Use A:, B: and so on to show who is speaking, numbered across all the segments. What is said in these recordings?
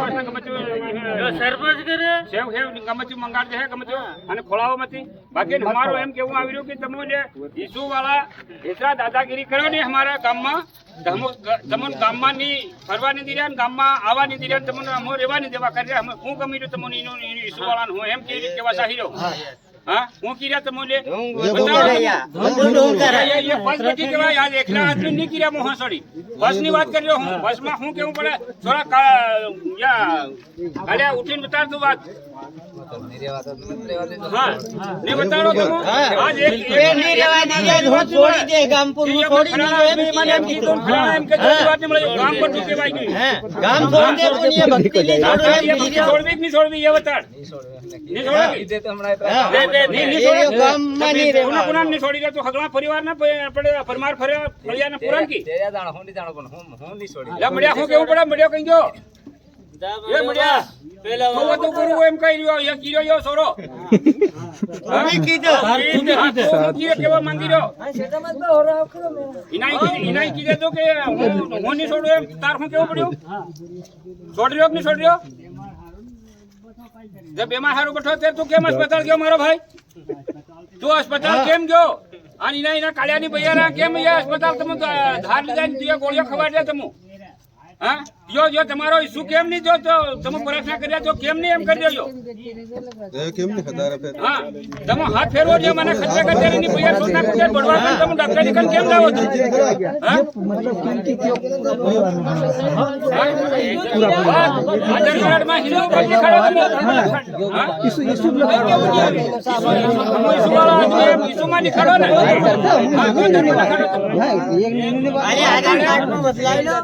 A: દેવાસના ગમે સરપંચ કરે સેવ સેવ ગમે મંગાડ દે ગમે અને ખોળાઓમાંથી બાકી અમારો એમ કેવું આવી રહ્યું કે તમે જે ઈસુ વાળા એટલા દાદાગીરી કરો ને અમારા ગામમાં તમને ગામમાં ની ફરવાની દીધા ને ગામમાં આવવાની દીધા તમને અમો રહેવાની દેવા કરી અમે હું ગમી રહ્યું તમને ઈસુ વાળાનું હું એમ કેવા ચાહી રહ્યો हाँ वो किया तो मुझे आज एकला आदमी नहीं किया मोह सड़ी बस ની વાત કરી હું બસ માં હું કેવું પડે થોડા કાલે ઉઠીને બતાડ દો વાત હા ને બતાડો તમે આજ એક નહીં રહેવા દીધા હું છોડી દે ગામપુર હું છોડી દીધો એમ મને એમ કીધું એમ કે વાત નહીં મળે ગામ પર તું કેવાય ગઈ હે ગામ છોડી દે પુનિયા ભક્તિ લે છોડવી નહીં છોડવી એ બતાડ નહીં છોડવી દે તો હમણાં હગલા પરિવાર ના પરમાર ફળિયા ના પુરાણ કી હું નહીં જાણો પણ હું નહીં છોડી મળ્યા હું કેવું પડે મળ્યો કઈ ગયો એ મળ્યા પેલા તો ગુરુ એમ કહી રહ્યો યા કીરો યો સોરો અમે કીધો કીરે કેવા માંગી રહ્યો સેટામાં તો હોરો આખરો મે ઇનાઈ કીધે તો કે હું નહીં છોડું એમ તાર હું કેવું પડ્યું છોડ રહ્યો કે નહીં છોડ રહ્યો जब बीमार हारू बैठो थे तू केम अस्पताल गयो मारो भाई तू अस्पताल केम गयो आणि इना इना काळ्यानी भैयारा केम या अस्पताल तम धार लीधा ने दिया गोळियो खवाडे तमु हां जो તમારો ઈસુ કેમ ની જો તમ પ્રાર્થના કર્યા તો કેમ ની એમ કરી દેજો કેમ ની ખદારા ફેર હા તમ હાથ ફેરવો જે મને ખતરે કરતે ની ભૈયા સોના કુજે બડવા પણ તમ ડોક્ટર નિકન કેમ લાવો છો હા मतलब કેમ की क्यों आधार कार्ड में हिंदू बच्चे खड़े हां ईसु ईसु में खड़ो ना हां अरे आधार कार्ड में बतलाई लो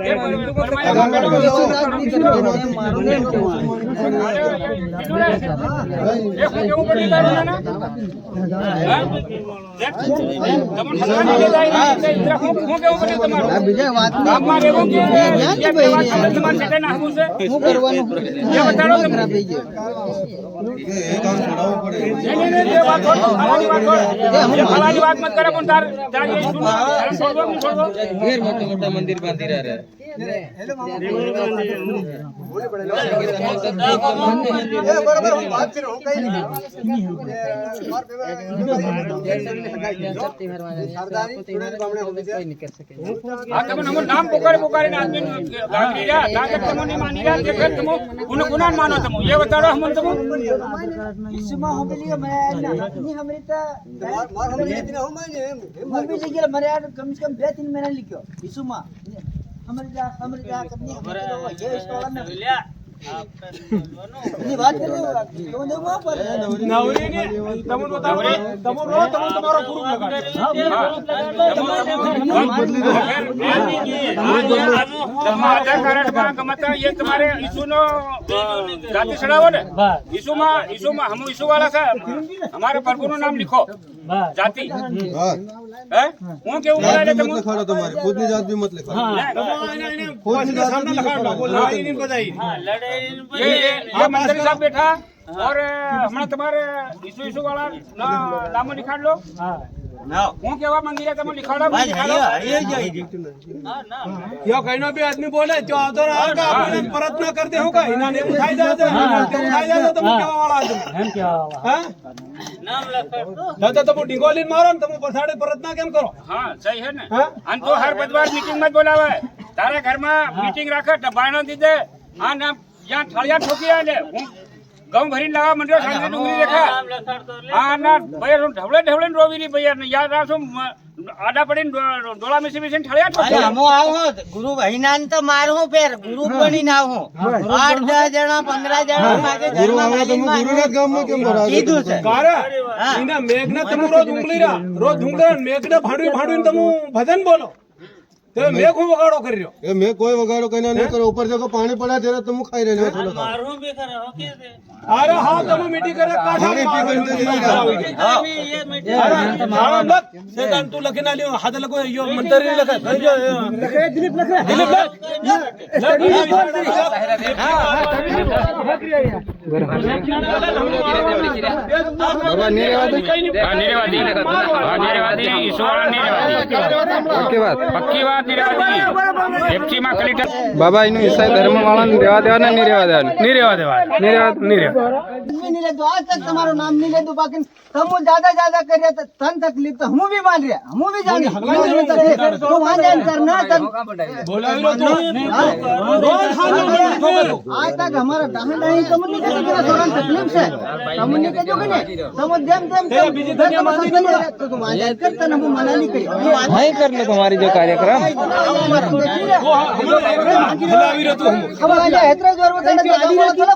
A: વાત મત કરે પણ તાર મોટા મંદિર બાંધી રહ્યા नाम पुकारे आदमी मानो तुम ये बताओ हम तुम कम से कम 2-3 महीना लिखो ईसुमा हमारे जा करनी ये स्टोर में लिया ની વાત કરી તો દેવો પર નવરી ને તમો બતાવો તમો રો તમો તમારો ગ્રુપ લગાડો તમારા કાર્ડમાં ગમતા ये तुम्हारे ईसु नो जाति चढ़ावो ने ईसु में हम ईसु वाला का हमारे प्रभु નું નામ लिखो जाति है હું કેવું બોલે તમે લખાડો તમારે ખુદની જાત भी मत लिखो खुद के सामने लखाड़ो बोलो नहीं बताई ये मंदिर साहब बैठा और हमारा तुम्हारे ईसु वाला नाम लिखाड़ लो હું કેવા માંગી રહ્યા તમે लिखाड़ो यो कहिनो भी आदमी बोले तो આવતો આવતા આપણે પરત ના કરते हो का इना ने उठाई जा तो તમે કેવા વાળા આદમી એમ કેવા વાળા हां नाम लखाड़ तो तुम डिंगोली मारो ने तुम पछाड़े परत ना केम करो हां सही है ने अन तो हर बुधवार मीटिंग में बोलावे तारे घर में मीटिंग राखे डबाणो दीदे आ ना यहां थाळिया ठोकी आले હું गांव भरी लगा मंडो सांगे डुंगरी देखा हां ना भैया ढवळे रोवी री भैया याद रासो आडा पड़ी डोला में से ठळिया ठोकी हमो आवो गुरु भाईनान तो मारू फेर गुरु बनी ना हो 8-10 जणा 15 जणा मागे घर में गुरुनाथ गाम में केम भरा कीधु छे कारे इना मेघना तमु रोज उंगलीरा रोज ढूंढे मेघने भाडवी तमु भजन बोलो तो मैं को वगाड़ो कर रयो ए मैं कोई वगाड़ो कहना नहीं करो ऊपर देखो पानी पड़ा तेरा तुम खाई रहने थोड़ा मारो भी करे हो के अरे हां तुम मीठी करे काठा हां ये मीठी मारो मत सेदान तू लखना लियो हाथ लगो यो मंदिर नहीं लखे लखे दिलीप लखे नेरेवादी ईश्वर नेरेवादी पक्की बात
B: વાત નહીં રહેવા દેવાની. એફસીમાં કલેક્ટર
C: બાબા એનું ઈસાઈ ધર્મ વાળાને રહેવા દેવાના નહીં રહેવા દેવાનું
B: નહીં રહેવા દેવાના.
C: નહીં રહેવા
D: नहीं ले दो आज तक तुम्हारा नाम नहीं ले दो बाकी तुम ज्यादा कर रहे तन तकलीफ तो हम भी मान रहे हम भी जान तो वहां जान करना तन
A: બોલાવી લો તું રોજ હાલો
D: आज तक हमारा कहां नहीं तुम नहीं कहते कि थोड़ा तकलीफ से तुम नहीं कहते कि नहीं तुम देम
A: બીજી દુનિયા માંની નહીં મળે.
D: तो तुम आज करते ना हम मना नहीं करी
C: वहीं कर लो तुम्हारी जो कार्यक्रम
A: બોલાવી લો તું
D: अब आज हैदराबाद में थोड़ा